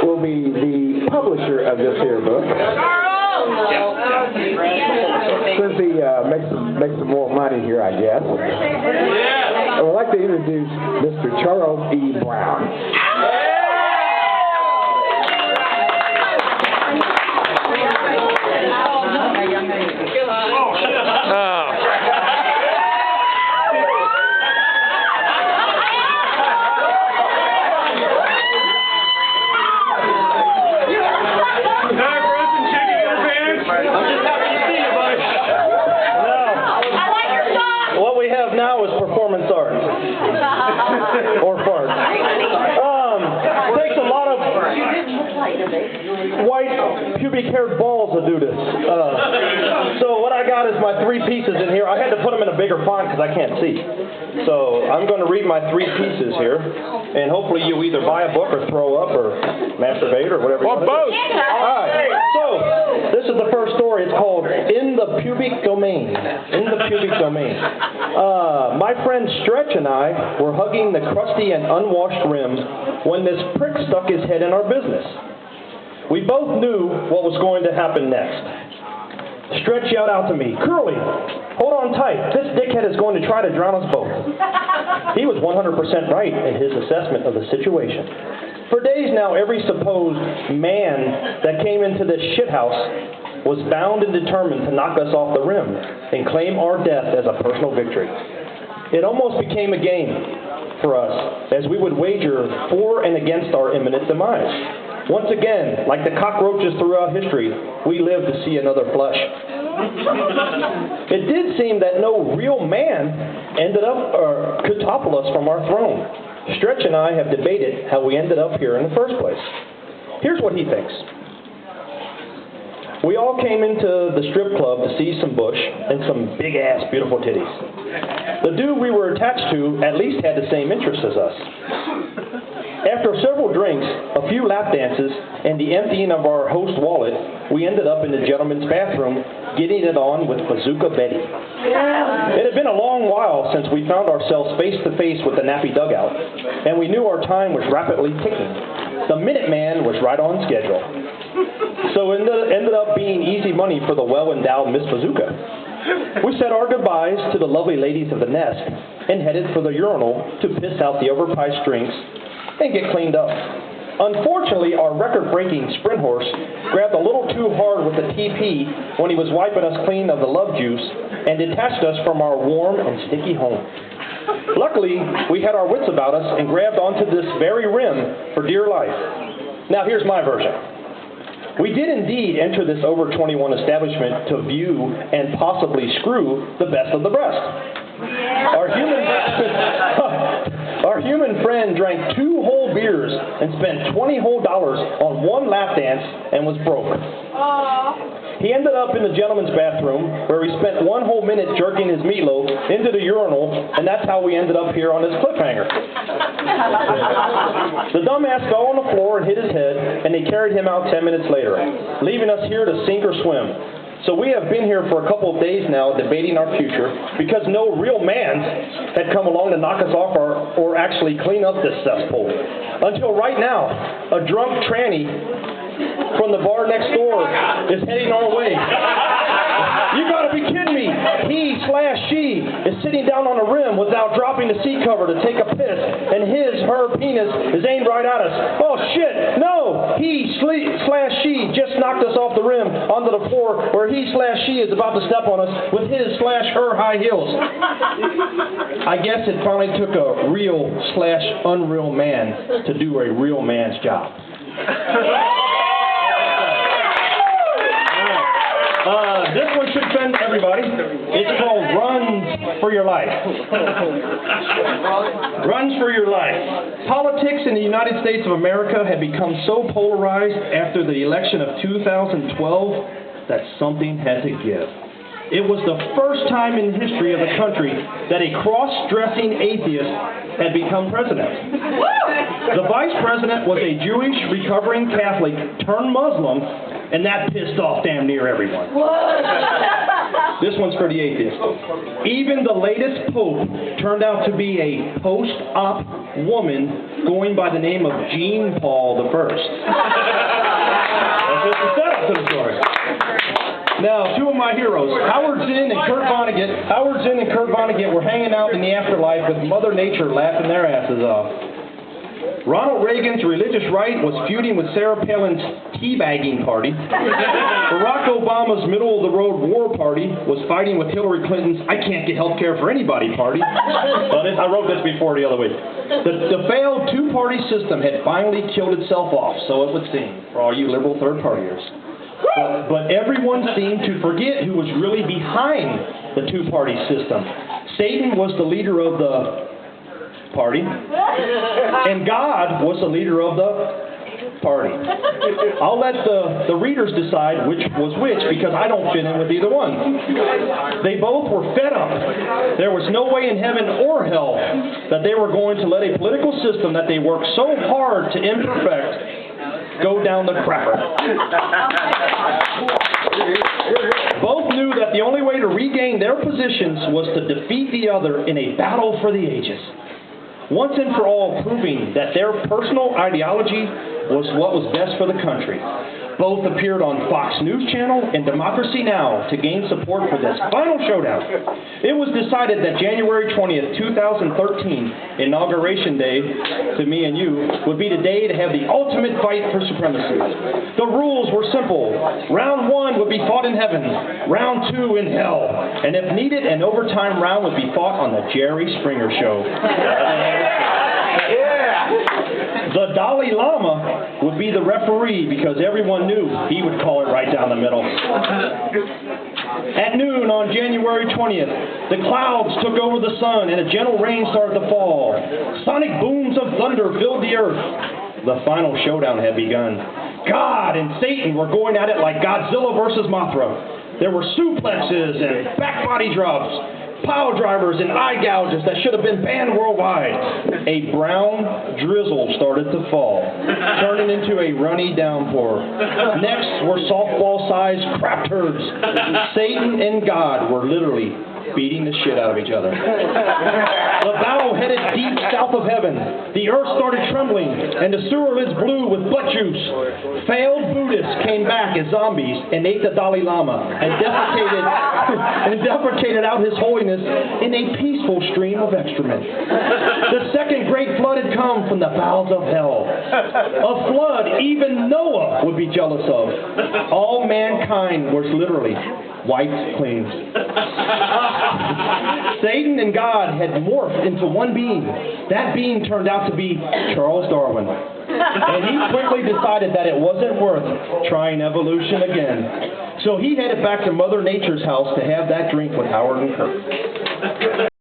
will be the publisher of this here book. Since he makes some more money here, I guess. I would like to introduce Mr. Charles E. Brown. Now is performance art or fart. Takes a lot of white pubic haired balls to do this. So what I got is my three pieces in here. I had to put them in a bigger font because I can't see. So I'm going to read my three pieces here, and hopefully you either buy a book or throw up or masturbate or whatever. Or both. All right. So this is the first story. It's called "In the Pubic Domain." In the Pubic Domain. My friend Stretch and I were hugging the crusty and unwashed rim when this prick stuck his head in our business. We both knew what was going to happen next. Stretch yelled out to me, "Curly, hold on tight. This dickhead is going to try to drown us both." He was 100% right in his assessment of the situation. For days now, every supposed man that came into this shithouse was bound and determined to knock us off the rim and claim our death as a personal victory. It almost became a game for us, as we would wager for and against our imminent demise. Once again, like the cockroaches throughout history, we lived to see another flush. It did seem that no real man could topple us from our throne. Stretch and I have debated how we ended up here in the first place. Here's what he thinks. We all came into the strip club to see some bush and some big-ass beautiful titties. The dude we were attached to at least had the same interests as us. After several drinks, a few lap dances, and the emptying of our host wallet, we ended up in the gentleman's bathroom getting it on with Bazooka Betty. It had been a long while since we found ourselves face-to-face with the nappy dugout, and we knew our time was rapidly ticking. The Minuteman was right on schedule. So it ended up being easy money for the well-endowed Miss Bazooka. We said our goodbyes to the lovely ladies of the nest and headed for the urinal to piss out the overpriced drinks and get cleaned up. Unfortunately, our record-breaking sprint horse grabbed a little too hard with the TP when he was wiping us clean of the love juice and detached us from our warm and sticky home. Luckily, we had our wits about us and grabbed onto this very rim for dear life. Now, here's my version. We did indeed enter this over 21 establishment to view and possibly screw the best of the breast. Our human friend drank 2 whole beers and spent $20 whole on one lap dance and was broke. He ended up in the gentleman's bathroom where he spent 1 whole minute jerking his meatloaf into the urinal, and that's how we ended up here on this cliffhanger. The dumbass fell on the floor and hit his head, and they carried him out 10 minutes later, leaving us here to sink or swim. So we have been here for a couple of days now debating our future because no real man had come along to knock us off or actually clean up this cesspool. Until right now, a drunk tranny from the bar next door is heading our way. You gotta be kidding me. He/she is sitting down on the rim without dropping the seat cover to take a piss, and her penis is aimed right at us. Oh shit, no! He/she just knocked us off the rim onto the floor where he/she is about to step on us with his/her high heels. I guess it finally took a real/unreal man to do a real man's job. This one should offend everybody. It's called Runs for Your Life. Runs for Your Life. Politics in the United States of America had become so polarized after the election of 2012 that something had to give. It was the first time in the history of the country that a cross-dressing atheist had become president. The vice president was a Jewish recovering Catholic turned Muslim, and that pissed off damn near everyone. This one's for the atheist. Even the latest pope turned out to be a post-op woman going by the name of Jean Paul I. heroes. Howard Zinn and Kurt Vonnegut were hanging out in the afterlife with Mother Nature laughing their asses off. Ronald Reagan's religious right was feuding with Sarah Palin's teabagging party. Barack Obama's middle-of-the-road war party was fighting with Hillary Clinton's I can't get health care for anybody party. I wrote this before the other week. The failed two-party system had finally killed itself off, so it would seem, for all you liberal third-partiers. But everyone seemed to forget who was really behind the two-party system. Satan was the leader of the party, and God was the leader of the party. I'll let the readers decide which was which, because I don't fit in with either one. They both were fed up. There was no way in heaven or hell that they were going to let a political system that they worked so hard to imperfect go down the crapper. Both knew that the only way to regain their positions was to defeat the other in a battle for the ages. Once and for all proving that their personal ideology was what was best for the country. Both appeared on Fox News Channel and Democracy Now! To gain support for this final showdown. It was decided that January 20th, 2013, Inauguration Day, to me and you, would be the day to have the ultimate fight for supremacy. The rules were simple. Round 1 would be fought in heaven, round 2 in hell, and if needed, an overtime round would be fought on the Jerry Springer Show. The Dalai Lama would be the referee because everyone knew he would call it right down the middle. At noon on January 20th, the clouds took over the sun and a gentle rain started to fall. Sonic booms of thunder filled the earth. The final showdown had begun. God and Satan were going at it like Godzilla versus Mothra. There were suplexes and back body drops, pile drivers and eye gouges that should have been banned worldwide. A brown drizzle started to fall, turning into a runny downpour. Next were softball-sized crap turds. Satan and God were literally beating the shit out of each other. The battle headed deep south of heaven. The earth started trembling, and the sewer lids blew with butt juice. Failed Buddhists came back as zombies and ate the Dalai Lama and defecated out His Holiness in a peaceful stream of excrement. The second great flood had come from the bowels of hell. A flood even Noah would be jealous of. All mankind was literally wiped clean. Satan and God had morphed into one being. That being turned out to be Charles Darwin. And he quickly decided that it wasn't worth trying evolution again. So he headed back to Mother Nature's house to have that drink with Howard and Kurt.